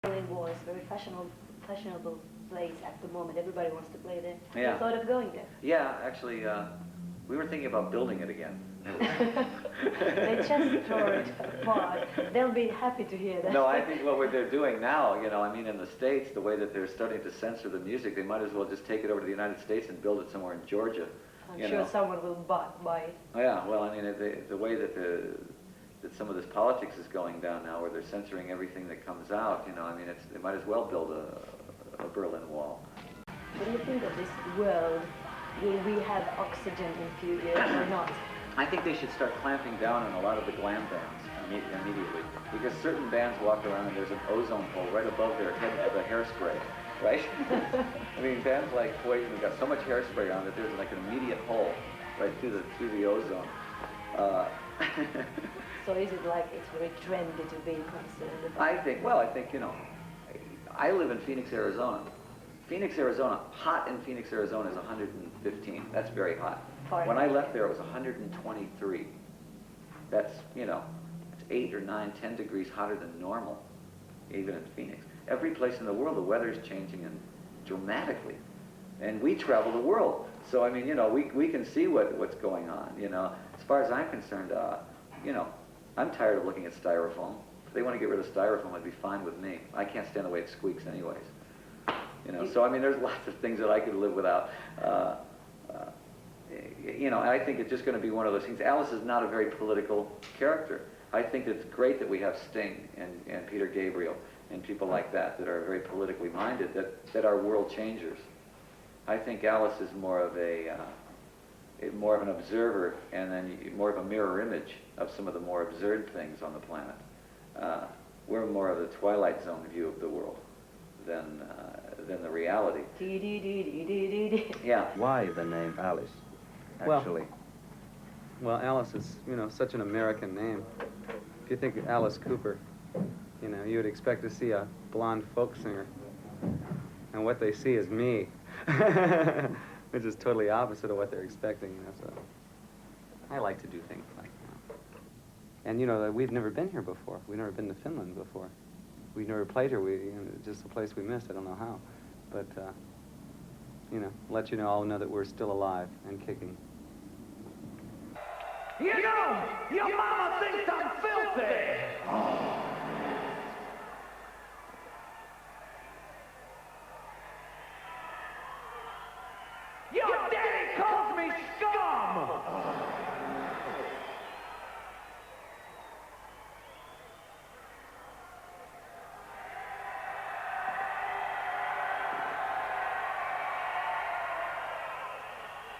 Berlin Wall is a very fashionable place at the moment. Everybody wants to play there. Yeah. I thought of going there. Yeah, actually, we were thinking about building it again. They just tore it apart. They'll be happy to hear that. No, I think what they're doing now, you know, I mean, in the States, the way that they're starting to censor the music, they might as well just take it over to the United States and build it somewhere in Georgia. I'm sure someone will buy it. Oh, yeah, well, I mean, the way that that some of this politics is going down now, where they're censoring everything that comes out, you know, I mean, they might as well build a Berlin Wall. What do you think of this world? Will we have oxygen in a few years or not? I think they should start clamping down on a lot of the glam bands immediately, because certain bands walk around and there's an ozone hole right above their head with the hairspray, right? I mean, bands like Poison have got so much hairspray on that there's like an immediate hole right through the ozone. So is it like it's very trendy to be concerned about? I think, you know, I live in Phoenix, Arizona. Phoenix, Arizona, hot in Phoenix, Arizona is 115. That's very hot. When I left there, it was 123. That's, you know, it's 8 or 9, 10 degrees hotter than normal, even in Phoenix. Every place in the world, the weather's changing and dramatically. And we travel the world. So, I mean, you know, we can see what's going on, you know. As far as I'm concerned, you know, I'm tired of looking at styrofoam. If they want to get rid of styrofoam, it'd be fine with me. I can't stand the way it squeaks anyways. You know, so I mean, there's lots of things that I could live without. You know, I think it's just going to be one of those things. Alice is not a very political character. I think it's great that we have Sting and Peter Gabriel and people like that are very politically minded, that are world changers. I think Alice is more of an observer, and then more of a mirror image of some of the more absurd things on the planet. We're more of the Twilight Zone view of the world than the reality. Yeah. Why the name Alice, actually? Well, Alice is, you know, such an American name. If you think of Alice Cooper, you know, you would expect to see a blonde folk singer. And what they see is me, which is totally opposite of what they're expecting, you know, so I like to do things like that. And, you know, we've never been here before. We've never been to Finland before. We've never played here. You know, just a place we missed. I don't know how. But, you know, let you all know that we're still alive and kicking. You know, your mama thinks I'm filthy. Your daddy calls me scum.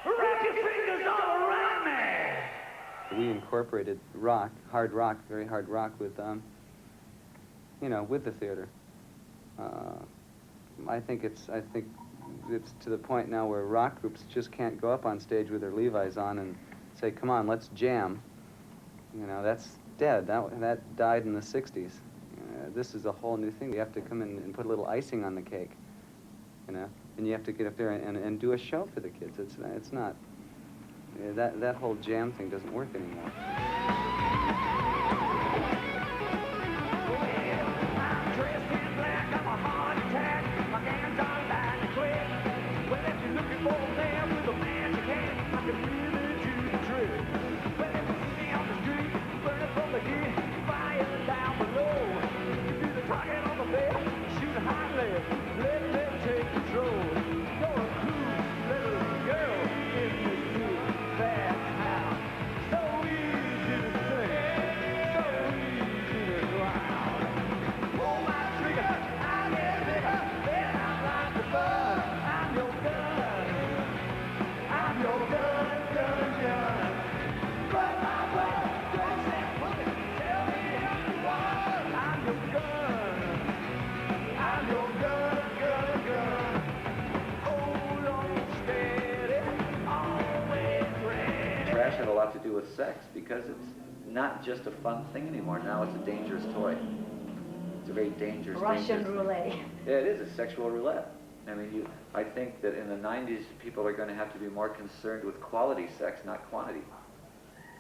Wrap your fingers all around me. We incorporated rock, hard rock, very hard rock with, you know, with the theater. I think it's to the point now where rock groups just can't go up on stage with their Levi's on and say, "Come on, let's jam." You know, that's dead. That died in the '60s. This is a whole new thing. We have to come in and put a little icing on the cake. You know, and you have to get up there and do a show for the kids. It's not. That whole jam thing doesn't work anymore. Had a lot to do with sex, because it's not just a fun thing anymore. Now it's a dangerous toy. It's a very dangerous Russian roulette. Yeah, it is a sexual roulette. I mean, I think that in the 90s, people are going to have to be more concerned with quality sex, not quantity.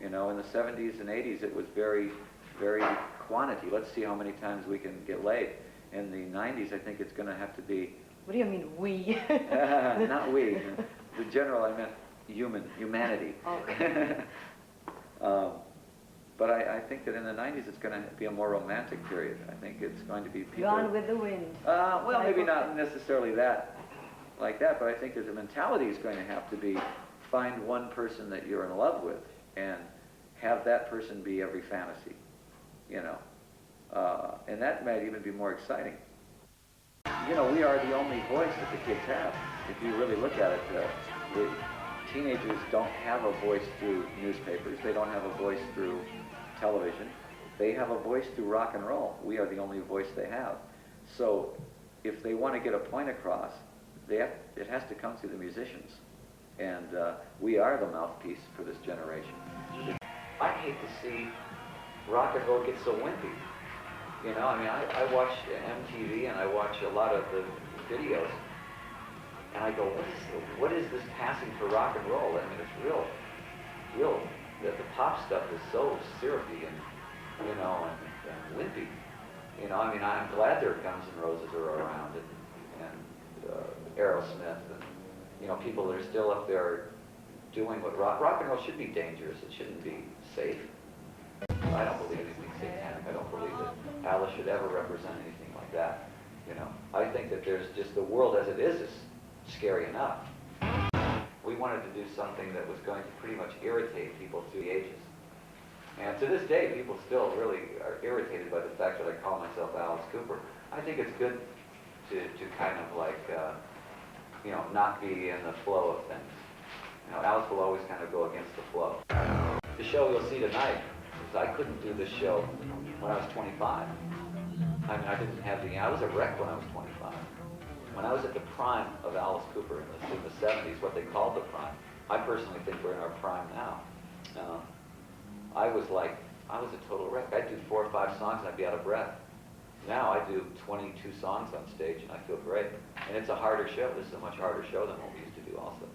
You know, in the 70s and 80s, it was very, very quantity. Let's see how many times we can get laid. In the 90s, I think it's going to have to be... What do you mean, we? Not we. The general, I meant humanity. Okay. But I think that in the 90s it's going to be a more romantic period. I think it's going to be people... Gone with the wind. Well, maybe not necessarily like that, but I think that the mentality is going to have to be find one person that you're in love with and have that person be every fantasy, you know. And that might even be more exciting. You know, we are the only voice that the kids have. If you really look at it, the teenagers don't have a voice through newspapers. They don't have a voice through television. They have a voice through rock and roll. We are the only voice they have. So if they want to get a point across, it has to come through the musicians. And we are the mouthpiece for this generation. I hate to see rock and roll get so wimpy. You know, I mean, I watch MTV and I watch a lot of the videos, and I go, what is this passing for rock and roll? I mean, it's real, the pop stuff is so syrupy and, you know, and wimpy. You know, I mean, I'm glad their Guns N' Roses are around and Aerosmith and, you know, people that are still up there doing what rock and roll should be dangerous. It shouldn't be safe. I don't believe anything satanic. I don't believe that Alice should ever represent anything like that. You know, I think that there's just the world as it is scary enough. We wanted to do something that was going to pretty much irritate people through the ages. And to this day, people still really are irritated by the fact that I call myself Alice Cooper. I think it's good to kind of like, you know, not be in the flow of things. You know, Alice will always kind of go against the flow. The show you'll see tonight, I couldn't do this show when I was 25. I mean, I was a wreck when I was 25. When I was at the prime of Alice Cooper in the 70s, what they called the prime, I personally think we're in our prime now. I was a total wreck. I'd do 4 or 5 songs and I'd be out of breath. Now I do 22 songs on stage and I feel great. And it's a harder show. This is a much harder show than what we used to do also.